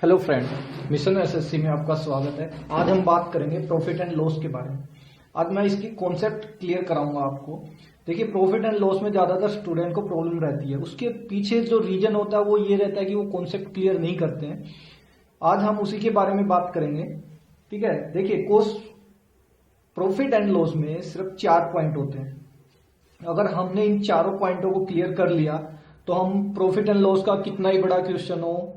Hello friend, mission SSC में आपका स्वागत है। आज हम बात करेंगे प्रॉफिट एंड लॉस के बारे में। आज मैं इसकी कॉन्सेप्ट क्लियर कराऊंगा आपको। देखिए, प्रॉफिट एंड लॉस में ज्यादातर स्टूडेंट को प्रॉब्लम रहती है। उसके पीछे जो रीजन होता है वो ये रहता है कि वो कॉन्सेप्ट क्लियर नहीं करते हैं। आज हम उसी के बारे में बात करेंगे। ठीक है, देखिए, प्रॉफिट एंड लॉस में सिर्फ 4 पॉइंट होते हैं। अगर हमने इन चारों पॉइंटों को क्लियर कर लिया तो हम प्रॉफिट एंड लॉस का कितना ही बड़ा क्वेश्चन हो,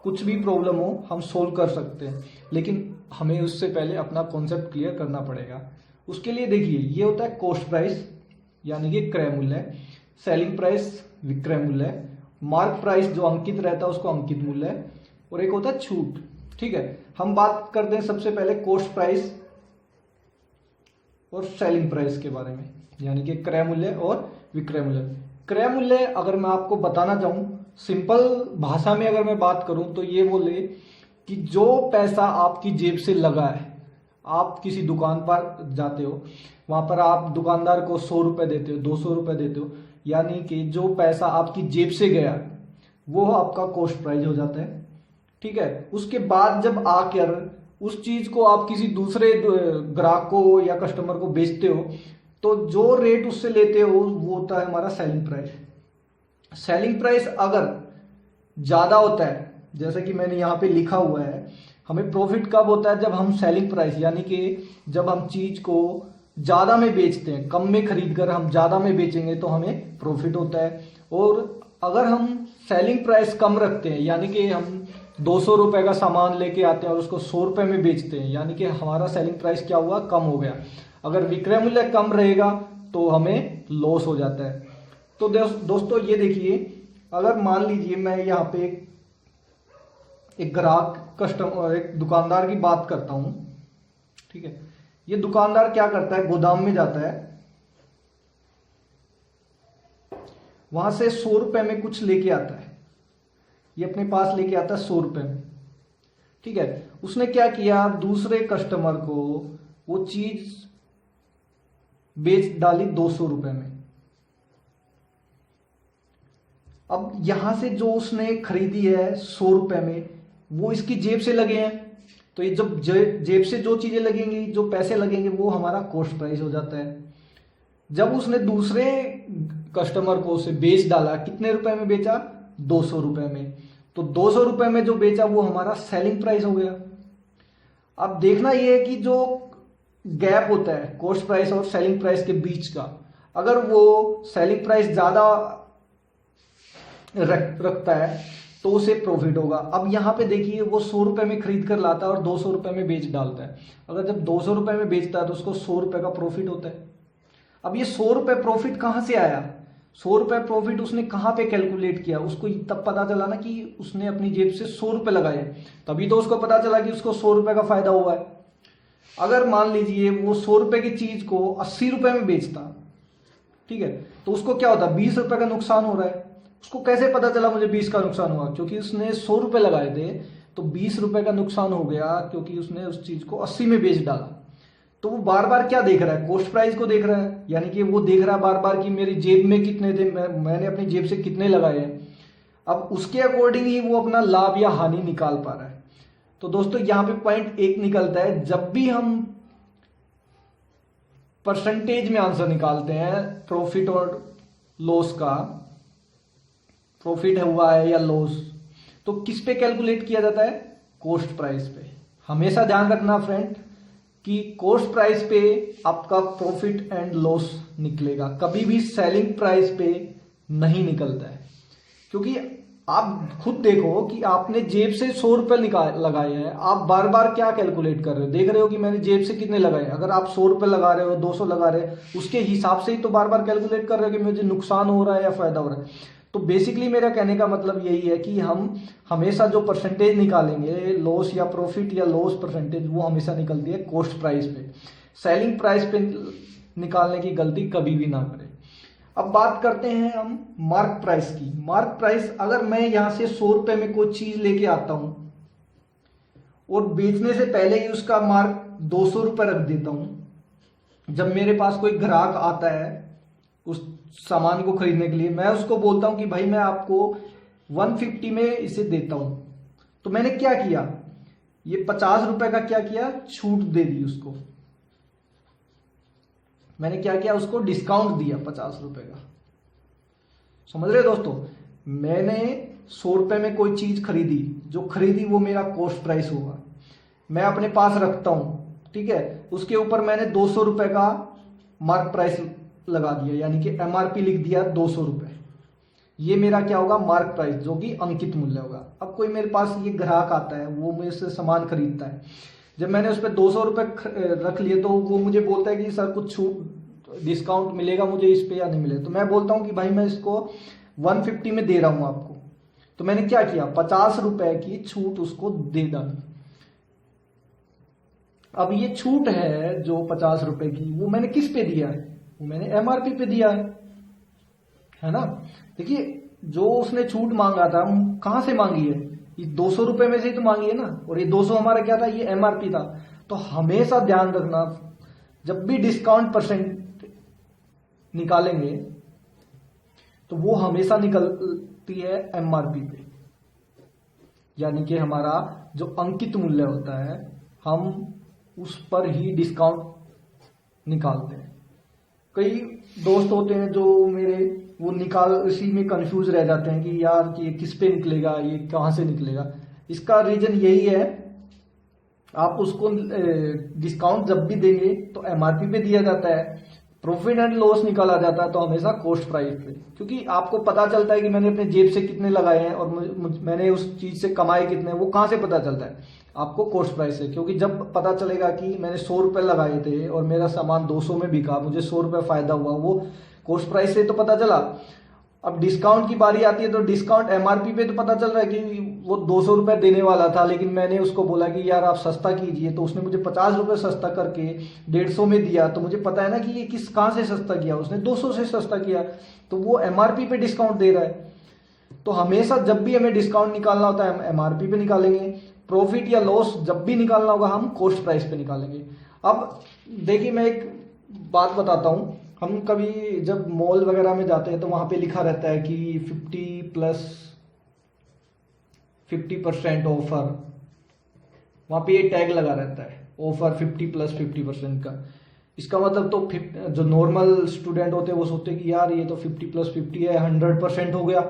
कुछ भी प्रॉब्लम हो, हम सोल्व कर सकते हैं। लेकिन हमें उससे पहले अपना कॉन्सेप्ट क्लियर करना पड़ेगा। उसके लिए देखिए, ये होता है कॉस्ट प्राइस यानी कि क्रय मूल्य, सेलिंग प्राइस विक्रय मूल्य, मार्क प्राइस जो अंकित रहता है उसको अंकित मूल्य, और एक होता है छूट। ठीक है, हम बात करते हैं सबसे पहले कॉस्ट प्राइस और सेलिंग प्राइस के बारे में, यानी कि क्रय मूल्य और विक्रय मूल्य। क्रय मूल्य अगर मैं आपको बताना चाहूं सिंपल भाषा में, अगर मैं बात करूं तो ये बोले कि जो पैसा आपकी जेब से लगा है, आप किसी दुकान पर जाते हो, वहां पर आप दुकानदार को 100 रुपए देते हो, 200 रुपए देते हो, यानी कि जो पैसा आपकी जेब से गया वो आपका कॉस्ट प्राइस हो जाता है। ठीक है, उसके बाद जब आकर उस चीज को आप किसी दूसरे ग्राहक को या कस्टमर को बेचते हो तो जो रेट उससे लेते हो वो होता है हमारा सेलिंग प्राइस। सेलिंग प्राइस अगर ज्यादा होता है, जैसे कि मैंने यहां पे लिखा हुआ है, हमें प्रॉफिट कब होता है? जब हम सेलिंग प्राइस यानी कि जब हम चीज को ज्यादा में बेचते हैं, कम में खरीद कर हम ज्यादा में बेचेंगे तो हमें प्रॉफिट होता है। और अगर हम सेलिंग प्राइस कम रखते हैं, यानी कि हम 200 रुपए का सामान लेके आते हैं और उसको 100 रुपए में बेचते हैं, यानी कि हमारा सेलिंग प्राइस क्या हुआ? कम हो गया। अगर विक्रय मूल्य कम रहेगा तो हमें लॉस हो जाता है। तो दोस्तों ये देखिए, अगर मान लीजिए मैं यहाँ पे एक ग्राहक कस्टमर एक दुकानदार की बात करता हूं। ठीक है, ये दुकानदार क्या करता है? गोदाम में जाता है, वहां से 100 रुपए में कुछ लेके आता है। ये अपने पास लेके आता है 100 रुपए में। ठीक है, उसने क्या किया? दूसरे कस्टमर को वो चीज बेच डाली 200 रुपए में। अब यहां से जो उसने खरीदी है 100 रुपए में, वो इसकी जेब से लगे हैं। तो ये जब जेब से जो चीजें लगेंगी, जो पैसे लगेंगे, वो हमारा कॉस्ट प्राइस हो जाता है। जब उसने दूसरे कस्टमर को उसे बेच डाला, कितने रुपए में बेचा? 200 रुपए में। तो 200 रुपए में जो बेचा वो हमारा सेलिंग प्राइस हो गया। अब देखना यह है कि जो गैप होता है कॉस्ट प्राइस और सेलिंग प्राइस के बीच का, अगर वो सेलिंग प्राइस ज्यादा रखता है तो उसे प्रॉफिट होगा। अब यहां पे देखिए, वो 100 रुपए में खरीद कर लाता है और 200 रुपए में बेच डालता है। अगर जब 200 रुपए में बेचता है तो उसको 100 रुपए का प्रॉफिट होता है। अब ये 100 रुपए प्रॉफिट कहां से आया? 100 रुपए प्रॉफिट उसने कहां पे कैलकुलेट किया? उसको तब पता चला ना कि उसने अपनी जेब से 100 रुपए लगाए, तभी तो उसको पता चला कि उसको 100 रुपए का फायदा हुआ है। अगर मान लीजिए वो 100 रुपए की चीज को 80 रुपए में बेचता, ठीक है, तो उसको क्या होता? 20 रुपए का नुकसान हो रहा है। उसको कैसे पता चला मुझे 20 का नुकसान हुआ? क्योंकि उसने 100 रुपए लगाए थे, तो 20 रुपए का नुकसान हो गया क्योंकि उसने उस चीज को 80 में बेच डाला। तो वो बार बार क्या देख रहा है? कॉस्ट प्राइस को देख रहा है, यानी कि वो देख रहा है बार बार कि मेरी जेब में कितने थे, मैंने अपनी जेब से कितने लगाए हैं। अब उसके अकॉर्डिंग ही वो अपना लाभ या हानि निकाल पा रहा है। तो दोस्तों यहां पे पॉइंट एक निकलता है, जब भी हम परसेंटेज में आंसर निकालते हैं प्रॉफिट और लॉस का, प्रॉफिट हुआ है या लॉस, तो किस पे कैलकुलेट किया जाता है? कॉस्ट प्राइस पे। हमेशा ध्यान रखना फ्रेंड कि कॉस्ट प्राइस पे आपका प्रॉफिट एंड लॉस निकलेगा, कभी भी सेलिंग प्राइस पे नहीं निकलता है। क्योंकि आप खुद देखो कि आपने जेब से 100 रुपए लगाए हैं, आप बार बार क्या कैलकुलेट कर रहे हो? देख रहे हो कि मैंने जेब से कितने लगाए। अगर आप 100 रुपए लगा रहे हो, 200 लगा रहे हो, उसके हिसाब से ही तो बार बार कैलकुलेट कर रहे हो कि मुझे नुकसान हो रहा है या फायदा हो रहा है। तो बेसिकली मेरा कहने का मतलब यही है कि हम हमेशा जो परसेंटेज निकालेंगे, लॉस या प्रॉफिट या लॉस परसेंटेज, वो हमेशा निकलती है कॉस्ट प्राइस पे। सेलिंग प्राइस पे निकालने की गलती कभी भी ना करें। अब बात करते हैं हम मार्क प्राइस की। मार्क प्राइस, अगर मैं यहां से 100 रुपए में कोई चीज लेके आता हूं और बेचने से पहले ही उसका मार्क 200 रुपए रख देता हूं, जब मेरे पास कोई ग्राहक आता है उस सामान को खरीदने के लिए, मैं उसको बोलता हूं कि भाई मैं आपको 150 में इसे देता हूं, तो मैंने क्या किया, ये 50 रुपए का क्या किया, छूट दे दी उसको। मैंने क्या किया, उसको डिस्काउंट दिया 50 रुपए का। समझ रहे दोस्तों, मैंने 100 रुपए में कोई चीज खरीदी, जो खरीदी वो मेरा कॉस्ट प्राइस होगा, मैं अपने पास रखता हूं, ठीक है। उसके ऊपर मैंने 200 रुपए का मार्क प्राइस लगा दिया, यानी कि एमआरपी लिख दिया 200 रुपए। ये मेरा क्या होगा, मार्क प्राइस, जो कि अंकित मूल्य होगा। अब कोई मेरे पास ये ग्राहक आता है, वो मेरे से सामान खरीदता है, जब मैंने उस पर 200 रुपए रख लिए तो वो मुझे बोलता है कि सर कुछ छूट डिस्काउंट मिलेगा मुझे इस पे या नहीं मिलेगा। तो मैं बोलता हूँ कि भाई मैं इसको 150 में दे रहा हूं आपको। तो मैंने क्या किया, 50 रुपए की छूट उसको दे डाली। अब ये छूट है जो 50 रुपए की, वो मैंने किस पे दिया है, वो मैंने एमआरपी पे दिया है ना। देखिए जो उसने छूट मांगा था, कहां से मांगी है, ये 200 रुपए में से ही तो मांगी है ना, और ये 200 हमारा क्या था, ये एमआरपी था। तो हमेशा ध्यान रखना, जब भी डिस्काउंट परसेंट निकालेंगे तो वो हमेशा निकलती है एमआरपी पे, यानी कि हमारा जो अंकित मूल्य होता है हम उस पर ही डिस्काउंट निकालते हैं। कई दोस्त होते हैं जो मेरे वो निकाल इसी में कंफ्यूज रह जाते हैं कि यार कि ये किस पे निकलेगा, ये कहां से निकलेगा। इसका रीजन यही है, आप उसको डिस्काउंट जब भी देंगे तो एमआरपी पे दिया जाता है, प्रॉफिट एंड लॉस निकाला जाता है तो हमेशा कॉस्ट प्राइस पे, क्योंकि आपको पता चलता है कि मैंने अपने जेब से कितने लगाए हैं और मैंने उस चीज से कमाए कितने, वो कहां से पता चलता है, आपको कॉस्ट प्राइस से। क्योंकि जब पता चलेगा कि मैंने 100 रुपए लगाए थे और मेरा सामान 200 में बिका, मुझे 100 रुपए फायदा हुआ, वो कॉस्ट प्राइस से तो पता चला। अब डिस्काउंट की बारी आती है तो डिस्काउंट एमआरपी पे तो पता चल रहा है कि वो 200 रुपए देने वाला था, लेकिन मैंने उसको बोला कि यार आप सस्ता कीजिए, तो उसने मुझे 50 रुपए सस्ता करके 150 में दिया। तो मुझे पता है ना कि ये कहां से सस्ता किया, उसने 200 से सस्ता किया, तो वो एमआरपी पे डिस्काउंट दे रहा है। तो हमेशा जब भी हमें डिस्काउंट निकालना होता है हम एमआरपी पे निकालेंगे, प्रॉफिट या लॉस जब भी निकालना होगा हम कॉस्ट प्राइस पे निकालेंगे। अब देखिए मैं एक बात बताता हूं, हम कभी जब मॉल वगैरह में जाते हैं तो वहां पे लिखा रहता है कि 50% ऑफर, वहां पे ये टैग लगा रहता है, ऑफर 50+50% का। इसका मतलब तो जो नॉर्मल स्टूडेंट होते हैं वो सोचते हैं कि यार ये तो 50+50 है, 100% हो गया।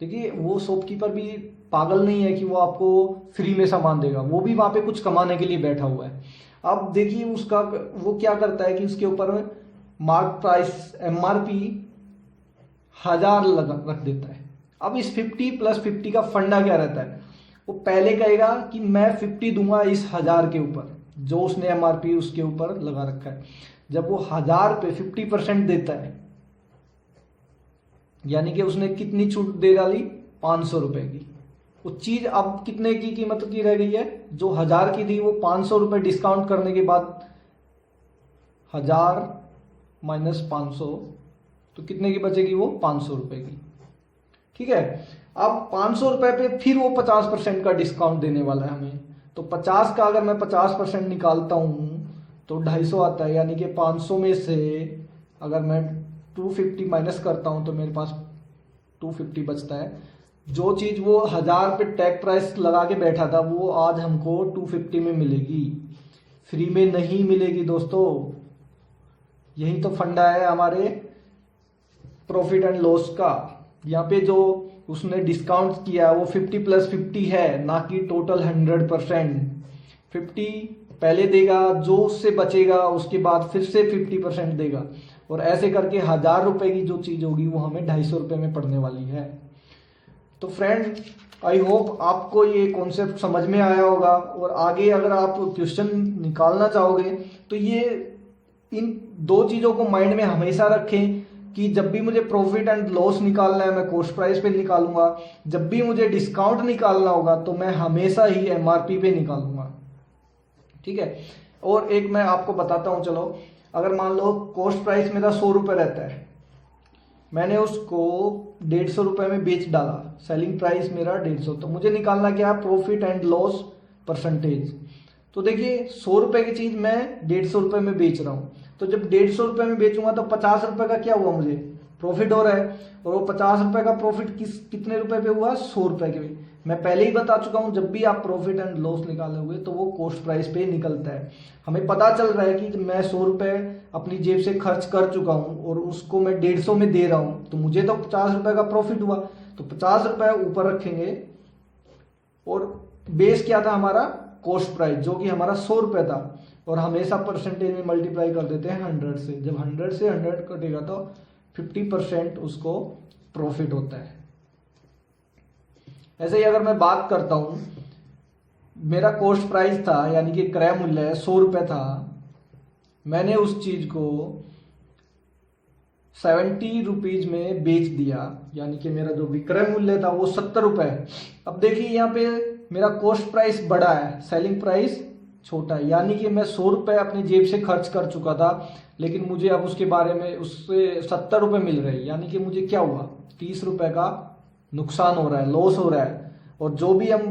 देखिए वो शॉपकीपर भी पागल नहीं है कि वो आपको फ्री में सामान देगा, वो भी वहां पे कुछ कमाने के लिए बैठा हुआ है। अब देखिए उसका वो क्या करता है कि उसके ऊपर मार्क प्राइस एमआरपी 1000 रख देता है। अब इस 50+50 का फंडा क्या रहता है, वो पहले कहेगा कि मैं 50 दूंगा इस 1000 के ऊपर, जो उसने एमआरपी उसके ऊपर लगा रखा है। जब वो 1000 पे 50% देता है, यानी कि उसने कितनी छूट दे डाली, 500 रुपए की। वो चीज अब कितने की कीमत की रह गई है, जो 1000 की थी वो 500 रुपए डिस्काउंट करने के बाद 1000 - 500 तो कितने की बचेगी, वो 500 रुपए की। ठीक है, अब 500 रुपए पे फिर वो 50% का डिस्काउंट देने वाला है हमें। तो 50 का अगर मैं 50% निकालता हूं तो 250 आता है, यानी कि 500 में से अगर मैं 250 माइनस करता हूं तो मेरे पास 250 बचता है। जो चीज वो 1000 पे टैग प्राइस लगा के बैठा था वो आज हमको 250 में मिलेगी, फ्री में नहीं मिलेगी दोस्तों। यही तो फंडा है हमारे प्रॉफिट एंड लॉस का। यहाँ पे जो उसने डिस्काउंट किया वो 50+50 है, ना कि टोटल 100%। 50 पहले देगा, जो उससे बचेगा उसके बाद फिर से 50% देगा, और ऐसे करके 1000 रुपए की जो चीज होगी वो हमें 250 रुपए में पड़ने वाली है। तो फ्रेंड आई होप आपको ये कॉन्सेप्ट समझ में आया होगा, और आगे अगर आप क्वेश्चन निकालना चाहोगे तो ये इन दो चीजों को माइंड में हमेशा रखें कि जब भी मुझे प्रॉफिट एंड लॉस निकालना है मैं कॉस्ट प्राइस पे निकालूंगा, जब भी मुझे डिस्काउंट निकालना होगा तो मैं हमेशा ही एमआरपी पे निकालूंगा। ठीक है, और एक मैं आपको बताता हूं, चलो अगर मान लो कॉस्ट प्राइस मेरा 100 रुपए रहता है, मैंने उसको 150 रुपए में बेच डाला, सेलिंग प्राइस मेरा 150, तो मुझे निकालना क्या है, प्रॉफिट एंड लॉस परसेंटेज। तो देखिए 100 रुपए की चीज मैं 150 रुपए में बेच रहा हूं, तो जब 150 रुपए में बेचूंगा तो 50 रुपए का क्या हुआ, मुझे प्रॉफिट हो रहा है, और वो 50 रुपए का प्रॉफिट कितने रुपए पे हुआ, 100 रुपए के। मैं पहले ही बता चुका हूं, जब भी आप प्रॉफिट एंड लॉस निकालोगे तो वो कॉस्ट प्राइस पे निकलता है। हमें पता चल रहा है कि मैं 100 रुपए अपनी जेब से खर्च कर चुका हूं और उसको मैं 150 में दे रहा हूं, तो मुझे तो 50 रुपए का प्रॉफिट हुआ। तो 50 रुपए ऊपर रखेंगे और बेस क्या था हमारा, कॉस्ट प्राइस, जो कि हमारा 100 रुपए था, और हमेशा परसेंटेज में मल्टीप्लाई कर देते हैं 100 से। जब 100 से 100 कटेगा तो 50% उसको प्रॉफिट होता है। ऐसे ही अगर मैं बात करता हूं, मेरा कॉस्ट प्राइस था यानी कि क्रय मूल्य 100 रुपए था, मैंने उस चीज को 70 रुपीज में बेच दिया, यानी कि मेरा जो विक्रय मूल्य था वो 70 रुपए है। अब देखिए यहाँ पे मेरा कॉस्ट प्राइस बड़ा है, सेलिंग प्राइस छोटा है, यानी कि मैं 100 रुपए अपनी जेब से खर्च कर चुका था, लेकिन मुझे अब उसके बारे में उससे 70 रुपए मिल रहे हैं, यानी कि मुझे क्या हुआ, 30 रुपए का नुकसान हो रहा है, लॉस हो रहा है। और जो भी हम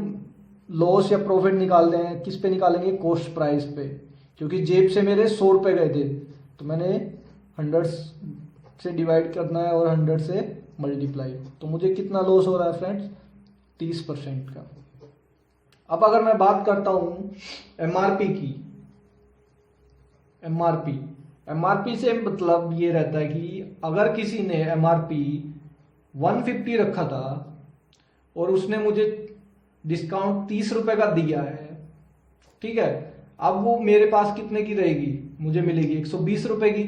लॉस या प्रॉफिट निकालते हैं किस पे निकालेंगे, कॉस्ट प्राइस पे, क्योंकि जेब से मेरे 100 रुपए गए थे, तो मैंने 100 से डिवाइड करना है और 100 से मल्टीप्लाई, तो मुझे कितना लॉस हो रहा है फ्रेंड्स, 30% का। अब अगर मैं बात करता हूं एमआरपी की, एमआरपी से मतलब ये रहता है कि अगर किसी ने एमआरपी 150 रखा था और उसने मुझे डिस्काउंट 30 रुपए का दिया है, ठीक है, अब वो मेरे पास कितने की रहेगी, मुझे मिलेगी 120 रुपए की।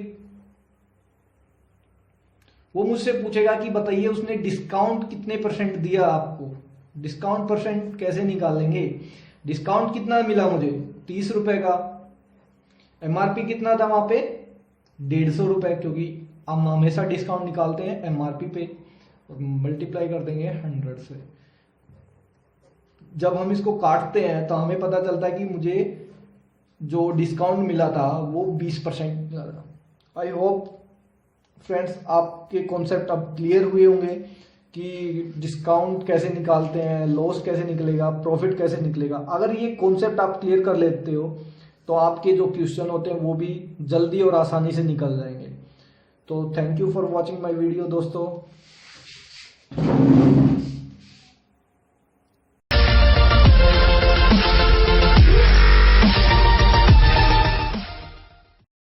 वो मुझसे पूछेगा कि बताइए उसने डिस्काउंट कितने परसेंट दिया आपको, डिस्काउंट परसेंट कैसे निकालेंगे, डिस्काउंट कितना मिला मुझे, 30 रुपए का। एमआरपी कितना था वहां पे, 150 रुपए, क्योंकि हम हमेशा डिस्काउंट निकालते हैं एमआरपी पे, और मल्टीप्लाई कर देंगे 100 से। जब हम इसको काटते हैं तो हमें पता चलता है कि मुझे जो डिस्काउंट मिला था वो 20% मिला था। आई होप फ्रेंड्स आपके कॉन्सेप्ट अब क्लियर हुए होंगे कि डिस्काउंट कैसे निकालते हैं, लॉस कैसे निकलेगा, प्रॉफिट कैसे निकलेगा। अगर ये कॉन्सेप्ट आप क्लियर कर लेते हो तो आपके जो क्वेश्चन होते हैं वो भी जल्दी और आसानी से निकल जाएंगे। तो thank you for watching my video दोस्तों।